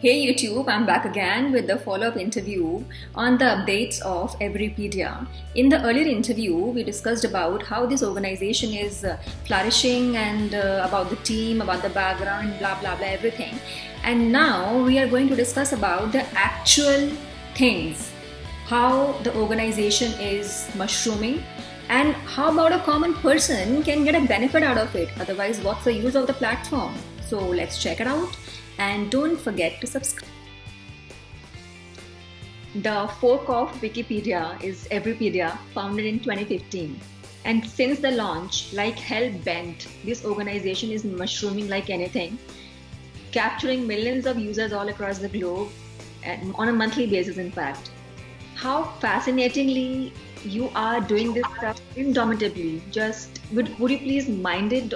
Hey YouTube, I'm back again with the follow-up interview on the updates of Everypedia. In the earlier interview, we discussed about how this organization is flourishing and about the team, about the background, blah blah blah, everything. And now we are going to discuss about the actual things, how the organization is mushrooming, and how about a common person can get a benefit out of it. Otherwise, what's the use of the platform? So let's check it out. And don't forget to subscribe. The fork of Wikipedia is Everypedia, founded in 2015. And since the launch, like hell bent, this organization is mushrooming like anything, capturing millions of users all across the globe and on a monthly basis, in fact. How fascinatingly you are doing this stuff indomitably. Just would you please mind it,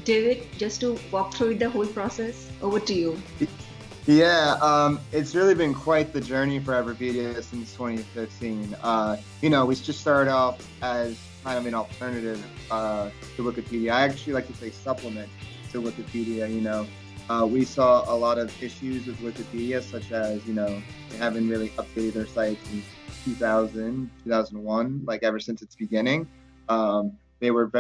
David, just to walk through the whole process? Over to you. Yeah, it's really been quite the journey for Everpedia since 2015. We just started off as kind of an alternative to Wikipedia. I actually like to say supplement to Wikipedia. We saw a lot of issues with Wikipedia, such as, they haven't really updated their site since 2000, 2001, like ever since its beginning. They were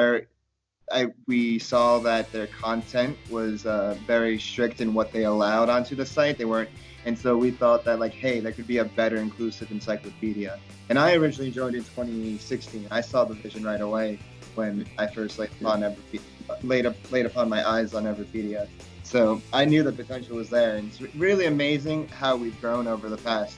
we saw that their content was very strict in what they allowed onto the site. They weren't, and so we thought that hey, there could be a better inclusive encyclopedia. And I originally joined in 2016. I saw the vision right away when I first laid upon my eyes on Everpedia. So I knew the potential was there, and it's really amazing how we've grown over the past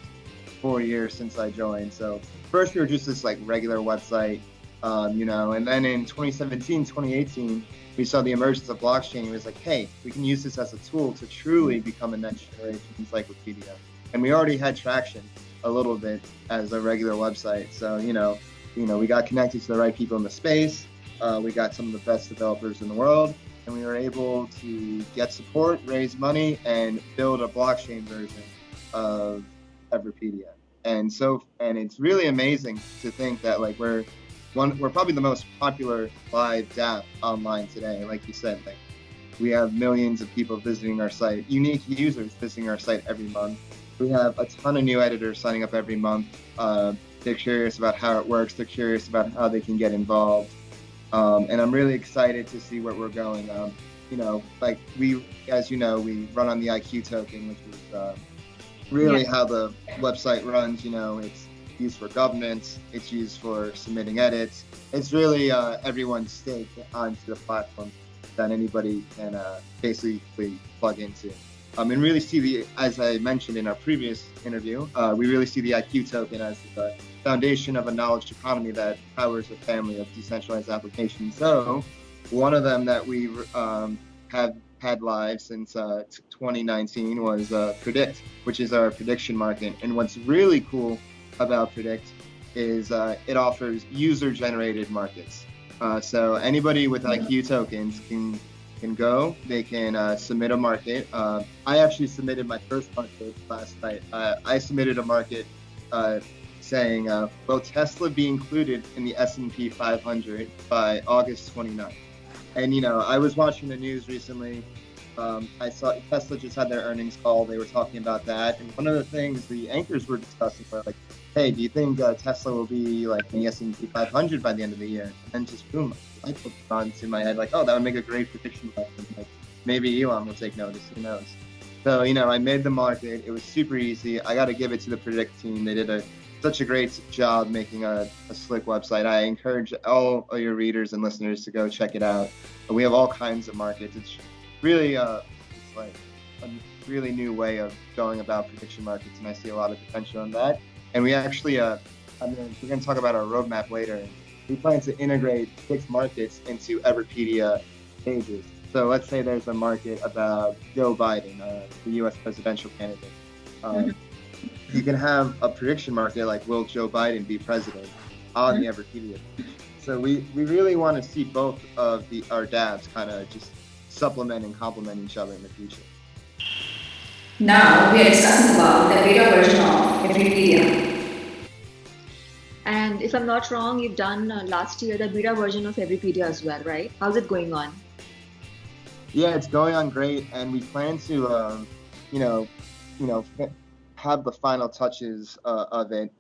4 years since I joined. So first we were just this regular website. And then in 2017, 2018, we saw the emergence of blockchain. It was hey, we can use this as a tool to truly become a next generation encyclopedia. And we already had traction a little bit as a regular website. So, we got connected to the right people in the space. We got some of the best developers in the world, and we were able to get support, raise money, and build a blockchain version of Everpedia. And it's really amazing to think that we're probably the most popular live DApp online today. Like you said, we have millions of people visiting our site, unique users visiting our site every month. We have a ton of new editors signing up every month. They're curious about how it works. They're curious about how they can get involved. And I'm really excited to see where we're going. We run on the IQ token, which is really how the website runs. It's used for governance, it's used for submitting edits. It's really everyone's stake onto the platform that anybody can basically plug into. And really see as I mentioned in our previous interview, we really see the IQ token as the foundation of a knowledge economy that powers a family of decentralized applications. So one of them that we have had live since 2019 was Predict, which is our prediction market. And what's really cool about Predict is it offers user-generated markets. So anybody with IQ tokens can go. They can submit a market. I actually submitted my first market last night. I submitted a market saying, will Tesla be included in the S&P 500 by August 29th? And I was watching the news recently. I saw Tesla just had their earnings call. They were talking about that. And one of the things the anchors were discussing were hey, do you think Tesla will be in the S&P 500 by the end of the year? And just boom, I put it onto my head oh, that would make a great prediction market. Maybe Elon will take notice. Who knows? So I made the market. It was super easy. I got to give it to the Predict team. They did such a great job making a slick website. I encourage all of your readers and listeners to go check it out. We have all kinds of markets. It's really it's a really new way of going about prediction markets, and I see a lot of potential in that. And we actually, we're going to talk about our roadmap later. We plan to integrate 6 markets into Everpedia pages. So let's say there's a market about Joe Biden, the U.S. presidential candidate. You can have a prediction market will Joe Biden be president on the Everpedia page. So we really want to see both of our dabs kind of just supplement and complement each other in the future. Now we are discussing about the beta version of Everypedia. And if I'm not wrong, you've done last year the beta version of Everypedia as well, right? How's it going on? Yeah, it's going on great, and we plan to, have the final touches of it.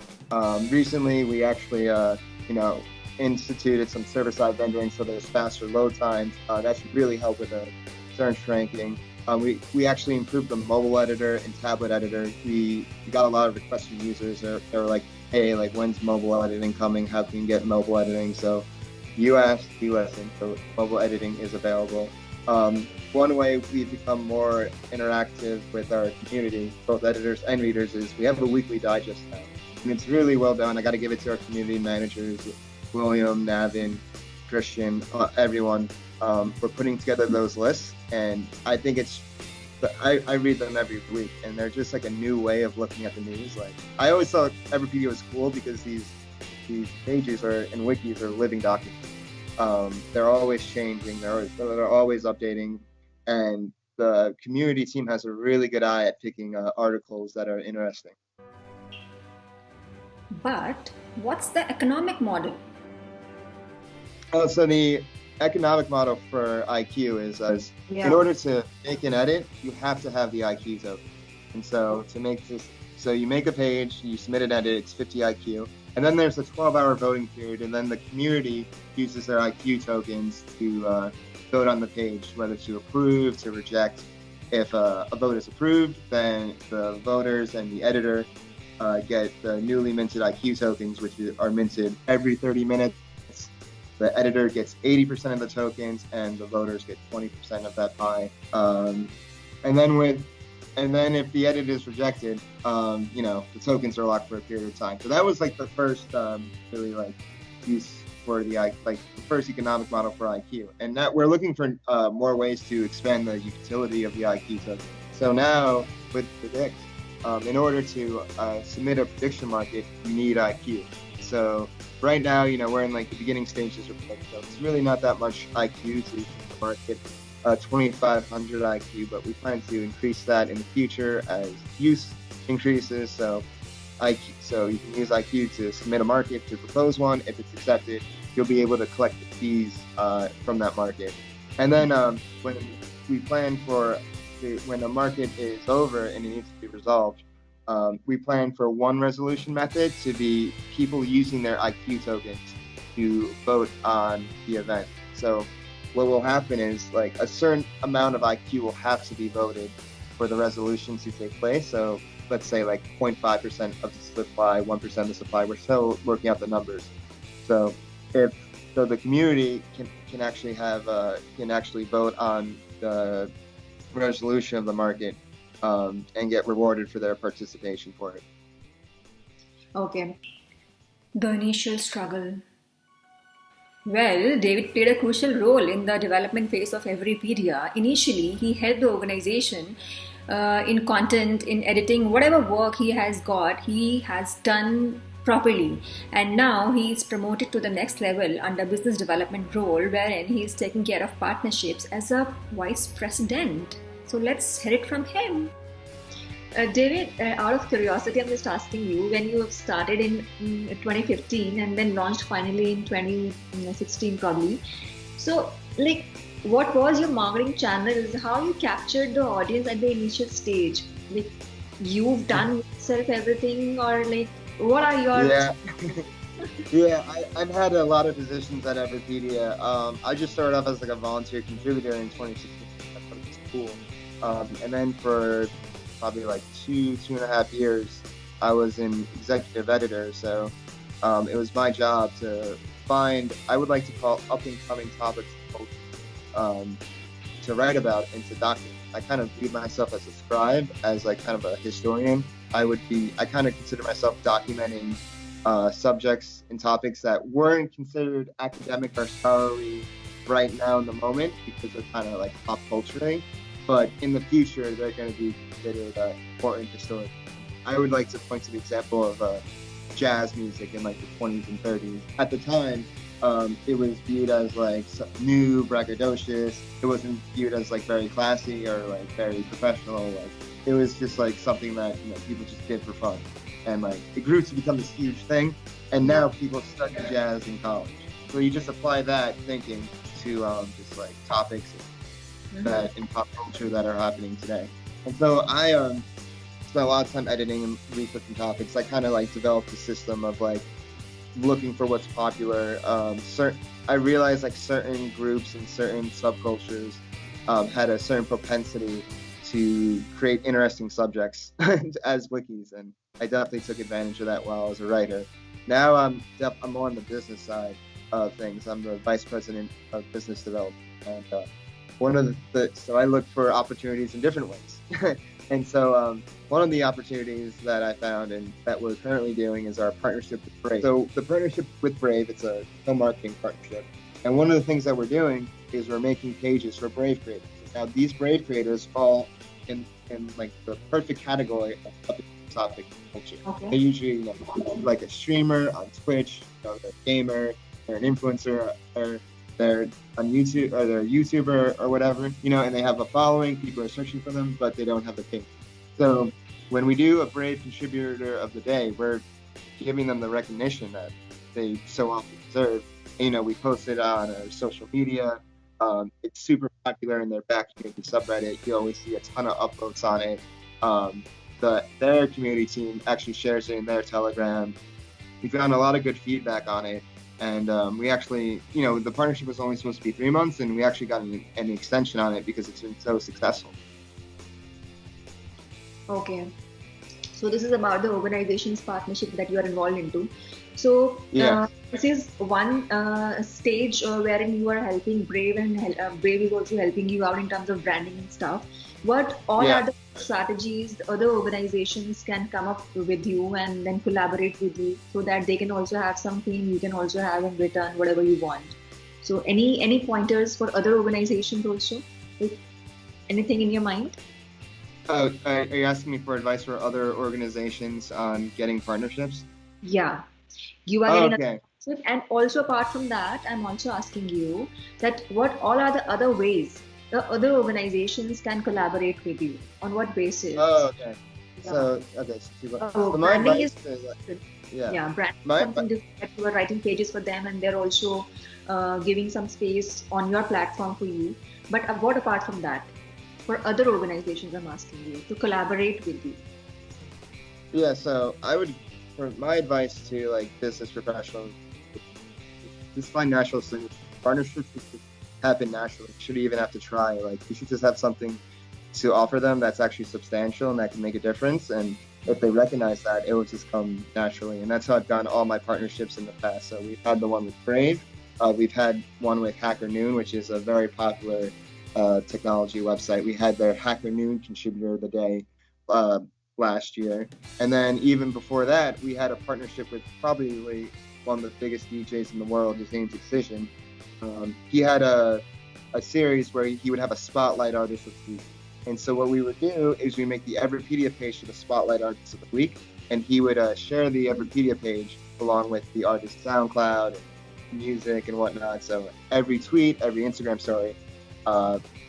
Recently, we actually, instituted some server-side rendering, so there's faster load times. That should really help with the search ranking. We actually improved the mobile editor and tablet editor. We got a lot of requests from users. They were like, hey, like, when's mobile editing coming? How can you get mobile editing? So you asked, we listened. So mobile editing is available. One way we've become more interactive with our community, both editors and readers, is we have a weekly digest now. And it's really well done. I got to give it to our community managers, William, Navin, Christian, everyone, for putting together those lists. And I think I read them every week, and they're just like a new way of looking at the news. Like, I always thought Everpedia was cool because these pages and wikis are living documents. They're always changing. They're always updating, and the community team has a really good eye at picking articles that are interesting. But what's the economic model? So the economic model for IQ is in order to make an edit, you have to have the IQ token. And so you make a page, you submit an edit, it's 50 IQ. And then there's a 12-hour voting period, and then the community uses their IQ tokens to vote on the page, whether to approve, to reject. If a vote is approved, then the voters and the editor get the newly minted IQ tokens, which are minted every 30 minutes. The editor gets 80% of the tokens, and the voters get 20% of that pie. And then if the edit is rejected, the tokens are locked for a period of time. So that was like the first really like use for the first economic model for IQ. And that we're looking for more ways to expand the utility of the IQ token. So now with Predict, in order to submit a prediction market, you need IQ. So right now, we're in like the beginning stages of Predict. So it's really not that much IQ to market. 2,500 IQ, but we plan to increase that in the future as use increases. So you can use IQ to submit a market, to propose one. If it's accepted, you'll be able to collect the fees from that market. And then when we plan for when a market is over and it needs to be resolved, we plan for one resolution method to be people using their IQ tokens to vote on the event. So what will happen is like a certain amount of IQ will have to be voted for the resolution to take place. So let's say like 0.5% of the supply, 1% of the supply. We're still working out the numbers. So the community can actually vote on the resolution of the market and get rewarded for their participation for it. Okay. The initial struggle. Well, David played a crucial role in the development phase of Everpedia. Initially, he helped the organization in content, in editing, whatever work he has got, he has done properly. And now he is promoted to the next level under business development role, wherein he is taking care of partnerships as a vice president. So let's hear it from him. David, out of curiosity, I'm just asking you, when you have started in 2015 and then launched finally in 2016 probably. So, like, what was your marketing channels? How you captured the audience at the initial stage? Like, you've done yourself everything, or like, what are your... Yeah, I've had a lot of positions at Everpedia. I just started off as like a volunteer contributor in 2016. I thought it was cool. And then for probably like 2.5 years, I was an executive editor. So it was my job to find, I would like to call up and coming topics to write about and to document. I kind of viewed myself as a scribe, as like kind of a historian. I kind of consider myself documenting subjects and topics that weren't considered academic or scholarly right now in the moment because they're kind of like pop culture. But in the future, they're going to be considered important historians. I would like to point to the example of jazz music in like the 20s and 30s. At the time, it was viewed as like new, braggadocious. It wasn't viewed as like very classy or like very professional. Like it was just like something that people just did for fun, and like it grew to become this huge thing. And now people study jazz in college. So you just apply that thinking to just like topics that in pop culture that are happening today. And so spent a lot of time editing and researching topics. I kind of like developed a system of like looking for what's popular. I realized like certain groups and certain subcultures had a certain propensity to create interesting subjects as wikis, and I definitely took advantage of that while I was a writer. Now I'm more on the business side of things. I'm the vice president of business development, and one of so I look for opportunities in different ways. And so one of the opportunities that I found and that we're currently doing is our partnership with Brave. So the partnership with Brave, it's a co-marketing partnership. And one of the things that we're doing is we're making pages for Brave creators. Now these Brave creators fall in like the perfect category of the topic culture. Okay. They usually like a streamer on Twitch, they're a gamer, they're an influencer, or they're on YouTube, or they're a YouTuber or whatever, and they have a following, people are searching for them, but they don't have the page. So when we do a Brave Contributor of the Day, we're giving them the recognition that they so often deserve. We post it on our social media. It's super popular in their back community subreddit. You always see a ton of upvotes on it. Their community team actually shares it in their Telegram. We've gotten a lot of good feedback on it. And we actually, the partnership was only supposed to be 3 months, and we actually got an extension on it because it's been so successful. Okay. So this is about the organization's partnership that you are involved into. So this is one stage wherein you are helping Brave, and Brave is also helping you out in terms of branding and stuff. What all other strategies other organizations can come up with you and then collaborate with you so that they can also have something you can also have in return, whatever you want? So any pointers for other organizations also? Anything in your mind? Are you asking me for advice for other organizations on getting partnerships? Yeah. You are getting okay. And also apart from that, I'm also asking you that what all are the other ways the other organizations can collaborate with you? On what basis? Oh, okay. Yeah. So my branding is branding something that you are writing pages for them, and they're also giving some space on your platform for you. But what apart from that, for other organizations, I'm asking you to collaborate with you? Yeah, so for my advice to like business professionals, just find natural solutions. Partnerships should happen naturally. You shouldn't even have to try. Like, you should just have something to offer them that's actually substantial and that can make a difference. And if they recognize that, it will just come naturally. And that's how I've done all my partnerships in the past. So we've had the one with Brave. We've had one with Hacker Noon, which is a very popular technology website. We had their Hacker Noon Contributor of the Day last year. And then even before that, we had a partnership with probably one of the biggest DJs in the world. His name's Excision. He had a series where he would have a spotlight artist of the week. And so what we would do is we make the Everpedia page for the spotlight artist of the week, and he would share the Everpedia page along with the artist's SoundCloud and music and whatnot. So every tweet, every Instagram story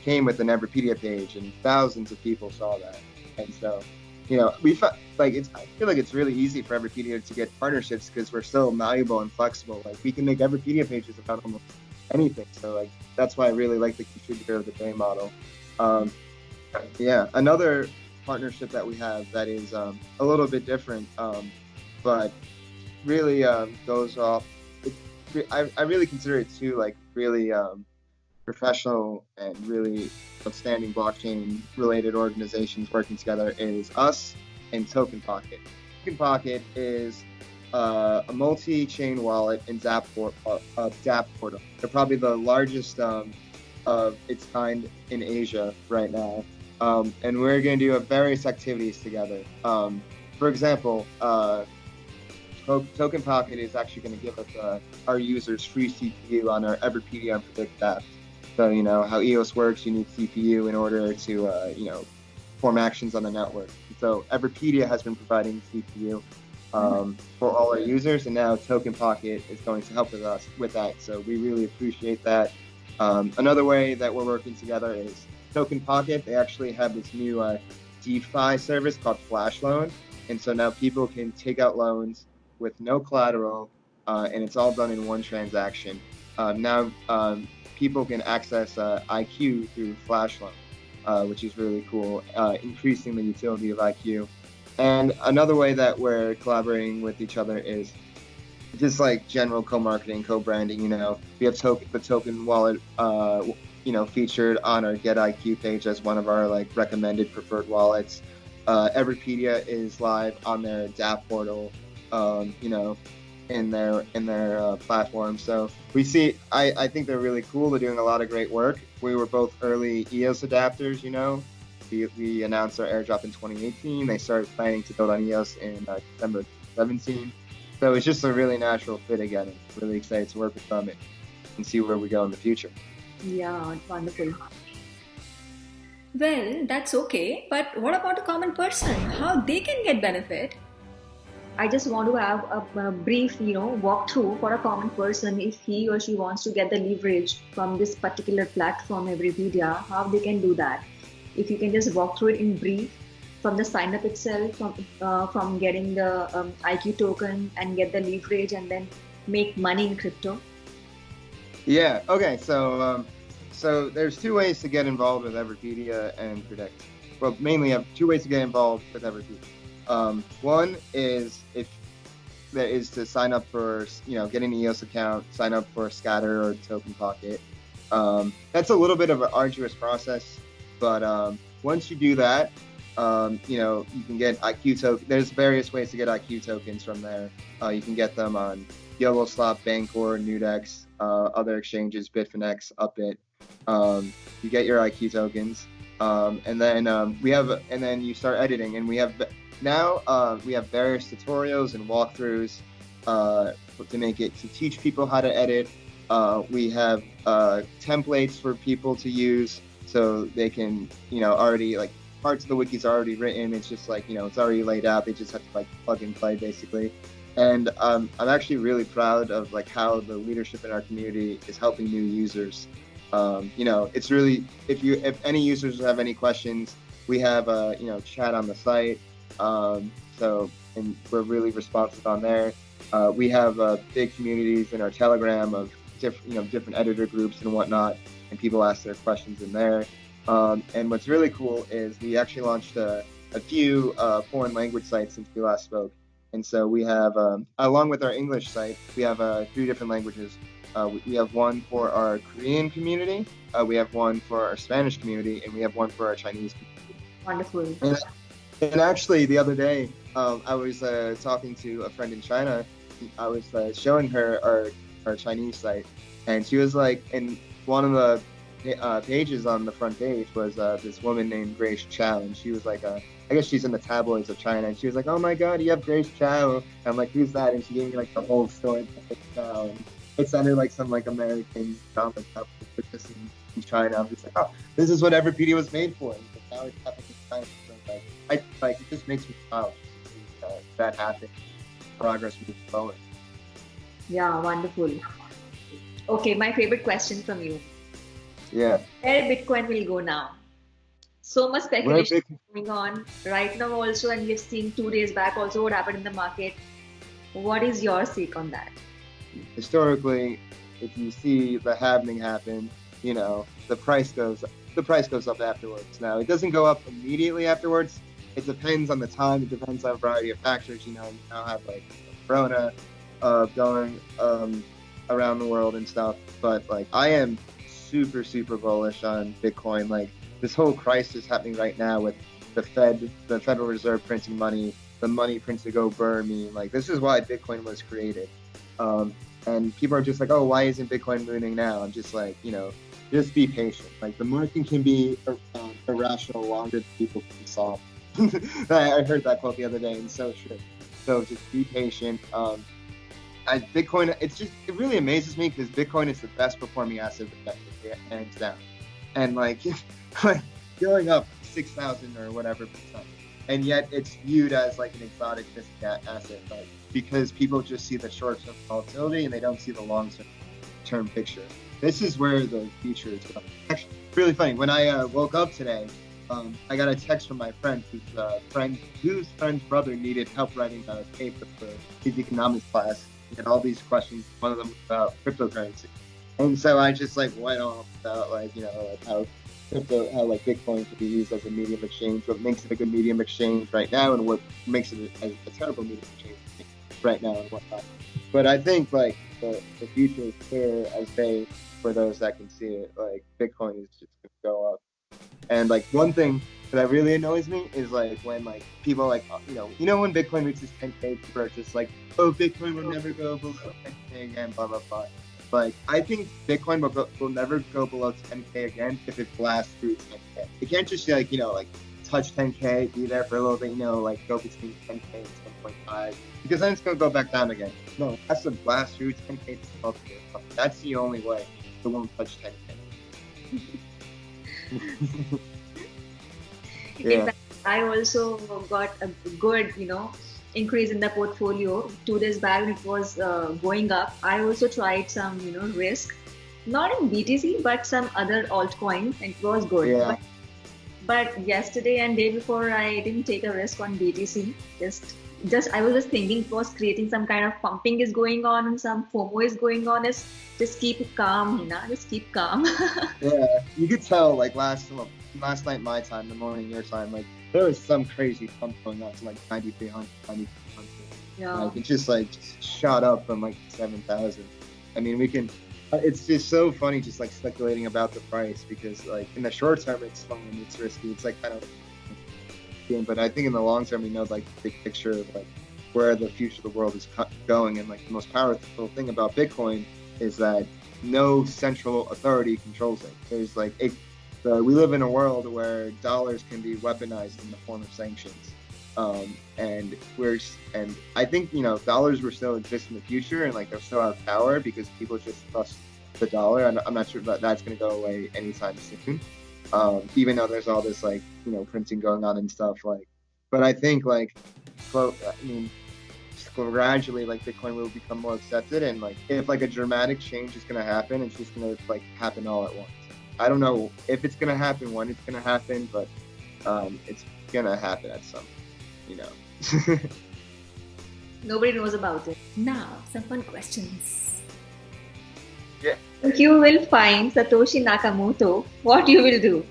came with an Everpedia page, and thousands of people saw that. And so, we I feel like it's really easy for Everpedia to get partnerships because we're so malleable and flexible. Like, we can make Everpedia pages about almost anything. So that's why I really like the Contributor of the Day model. Another partnership that we have that is a little bit different, but really goes off. I really consider it too, like, really professional and really outstanding blockchain related organizations working together is us and Token Pocket. Token Pocket is a multi-chain wallet and dApp portal. They're probably the largest of its kind in Asia right now. And we're going to do various activities together. For example, Token Pocket is actually going to give us our users free CPU on our Everpedia and Predict app. So, how EOS works, you need CPU in order to, perform actions on the network. So Everpedia has been providing CPU for all our users, and now Token Pocket is going to help us with that. So we really appreciate that. Another way that we're working together is Token Pocket. They actually have this new DeFi service called Flash Loan, and so now people can take out loans with no collateral, and it's all done in one transaction. Now people can access IQ through Flash Loan, which is really cool, increasing the utility of IQ. And another way that we're collaborating with each other is just like general co-marketing, co-branding. We have the token wallet, featured on our GetIQ page as one of our like recommended preferred wallets. Everypedia is live on their DApp portal, in their platform. So I think they're really cool. They're doing a lot of great work. We were both early EOS adapters. We announced our airdrop in 2018. They started planning to build on EOS in December 2017. So it's just a really natural fit again. I'm really excited to work with them and see where we go in the future. Yeah, wonderful. Well, that's okay. But what about a common person? How they can get benefit? I just want to have a brief, walkthrough for a common person if he or she wants to get the leverage from this particular platform, Everypedia, how they can do that. If you can just walk through it in brief, from the sign up itself, from getting the IQ token and get the leverage and then make money in crypto. Yeah. Okay. So there's two ways to get involved with Everypedia and Predict. Well, mainly I have two ways to get involved with Everypedia. One is to sign up for, get an EOS account, sign up for Scatter or Token Pocket. That's a little bit of an arduous process, but once you do that, you can get IQ token. There's various ways to get IQ tokens from there. You can get them on YOLOSwap, Bancor, Nudex, other exchanges, Bitfinex, Upbit. You get your IQ tokens, and then you start editing, and we have various tutorials and walkthroughs to teach people how to edit. We have templates for people to use, so they can already like parts of the wikis are already written. It's just like it's already laid out. They just have to like plug and play basically. And I'm actually really proud of like how the leadership in our community is helping new users. It's really if any users have any questions, we have a chat on the site. And we're really responsive on there. We have big communities in our Telegram of different editor groups and whatnot, and people ask their questions in there. And what's really cool is we actually launched a few foreign language sites since we last spoke. And so we have, along with our English site, we have 3 different languages. We have one for our Korean community, we have one for our Spanish community, and we have one for our Chinese community. Wonderful. And actually, the other day, I was talking to a friend in China. I was showing her our Chinese site, and she was like, in one of the pages on the front page was this woman named Grace Chow, and she was like, I guess she's in the tabloids of China, and she was like, "Oh my God, you have Grace Chow." And I'm like, "Who's that?" And she gave me like the whole story of Grace Chow, and it sounded like some like American drama stuff in China. I'm just like, oh, this is what Everypedia was made for. And now it's happening in China. So it just makes me smile. That happened. Progress moving forward. Yeah, wonderful. Okay, my favorite question from you. Yeah. Where Bitcoin will go now? So much speculation going on right now also, and we've seen 2 days back also what happened in the market. What is your take on that? Historically, if you see the halving happen, the price goes up afterwards. Now, it doesn't go up immediately afterwards. It depends on the time. It depends on a variety of factors. You now have like Corona going around the world and stuff. But like, I am super, super bullish on Bitcoin. Like, this whole crisis happening right now with the Federal Reserve printing money, the money prints to go burn me. Like, this is why Bitcoin was created. And people are just like, oh, why isn't Bitcoin mooning now? I'm just like, just be patient. Like, the market can be irrational longer than people can solve. I heard that quote the other day, and so true. So just be patient. Bitcoin, it really amazes me because Bitcoin is the best performing asset hands down. And like going up 6,000 or whatever percent, and yet it's viewed as like an exotic asset, like, because people just see the short-term volatility and they don't see the long-term picture. This is where the future is going. Actually, really funny. When I woke up today, I got a text from my friend whose friend's brother needed help writing a paper for his economics class. He had all these questions. One of them was about cryptocurrency. And so I just like went off about like how crypto, how like Bitcoin could be used as a medium exchange, what makes it a good medium exchange right now, and what makes it a terrible medium exchange right now and whatnot. But I think like the future is clear as day for those that can see it. Like Bitcoin is just gonna go up. And like one thing that really annoys me is like when like people like when Bitcoin reaches 10K, people are just like, oh, Bitcoin will never go below 10K again, blah blah blah. Like I think Bitcoin will never go below 10K again if it blasts through 10K. It can't just like touch 10K, be there for a little bit, like go between 10K and 10.5, because then it's gonna go back down again. No, it has to blast through 10K to 12K. That's the only way it won't touch 10K. Yeah. Exactly. I also got a good, increase in the portfolio. 2 days back, it was going up. I also tried some, risk, not in BTC, but some other altcoins, and it was good. Yeah. But yesterday and day before, I didn't take a risk on BTC. Just I was just thinking it was creating some kind of pumping is going on and some FOMO is going on. Is just keep it calm, just keep calm. Yeah, you could tell like last night my time, the morning your time, like there was some crazy pump going on to like 9,300, 9,300. Yeah. Like it just shot up from like 7,000. I mean, we can. It's just so funny, just like speculating about the price, because like in the short term it's fun, it's risky, it's like kind of. But I think in the long term, we know like the big picture of like where the future of the world is going, and like the most powerful thing about Bitcoin is that no central authority controls it. There's like we live in a world where dollars can be weaponized in the form of sanctions, and I think dollars will still exist in the future, and like they'll still have power because people just trust the dollar. I'm not sure that that's going to go away anytime soon. Even though there's all this like printing going on and stuff, like, but I think gradually like Bitcoin will become more accepted, and like if like a dramatic change is gonna happen, it's just gonna like happen all at once. I don't know if it's gonna happen, when it's gonna happen, but it's gonna happen at some, Nobody knows about it. Now, some fun questions. Yeah. If you will find Satoshi Nakamoto, what you will do?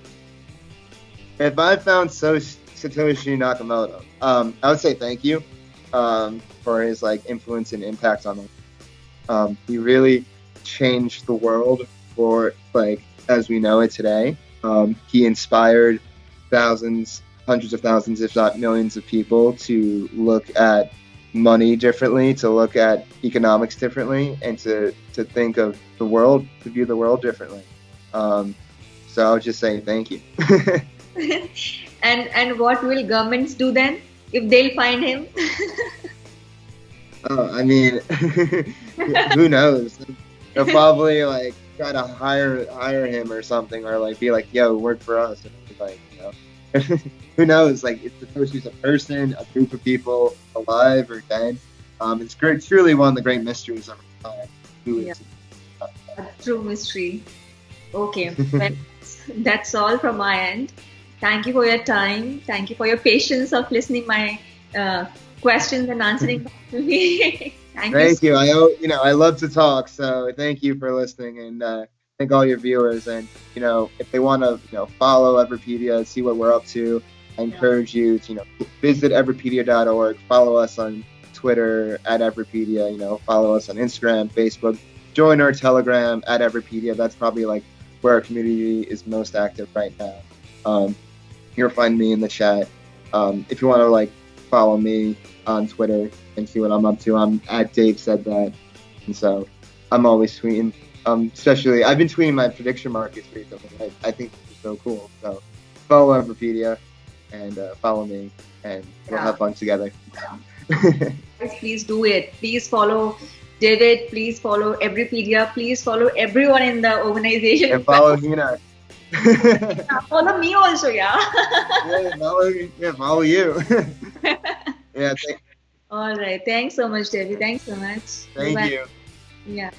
If I found Satoshi Nakamoto, I would say thank you for his like influence and impact on me. He really changed the world for like as we know it today. He inspired thousands, hundreds of thousands, if not millions of people to look at money differently, to look at economics differently, and to think of the world, to view the world differently. So I would just say thank you. And what will governments do then if they'll find him? I mean, who knows? They'll probably like try to hire him or something, or like be like, "Yo, work for us." Like, who knows? Like, if Satoshi's a person, a group of people, alive or dead, it's great. Truly one of the great mysteries of our time. Who is? A true mystery. Okay, well, that's all from my end. Thank you for your time. Thank you for your patience of listening my questions and answering them to me. Thank you. I love to talk, so thank you for listening, and thank all your viewers. And if they want to follow Everpedia, see what we're up to, I encourage you to visit everpedia.org, follow us on Twitter at Everpedia, follow us on Instagram, Facebook, join our Telegram at Everpedia. That's probably like where our community is most active right now. You'll find me in the chat. If you want to like follow me on Twitter and see what I'm up to, I'm at Dave Said That, and so I'm always tweeting. Especially I've been tweeting my prediction markets recently. I think it's so cool. So follow Everpedia and follow me, and we'll have fun together. Guys, please do it. Please follow David. Please follow Everpedia. Please follow everyone in the organization. And follow Hina. Follow me also, yeah. Follow you. Yeah. All right. Thanks so much, David. Thanks so much. Thank Bye-bye. you. Yeah.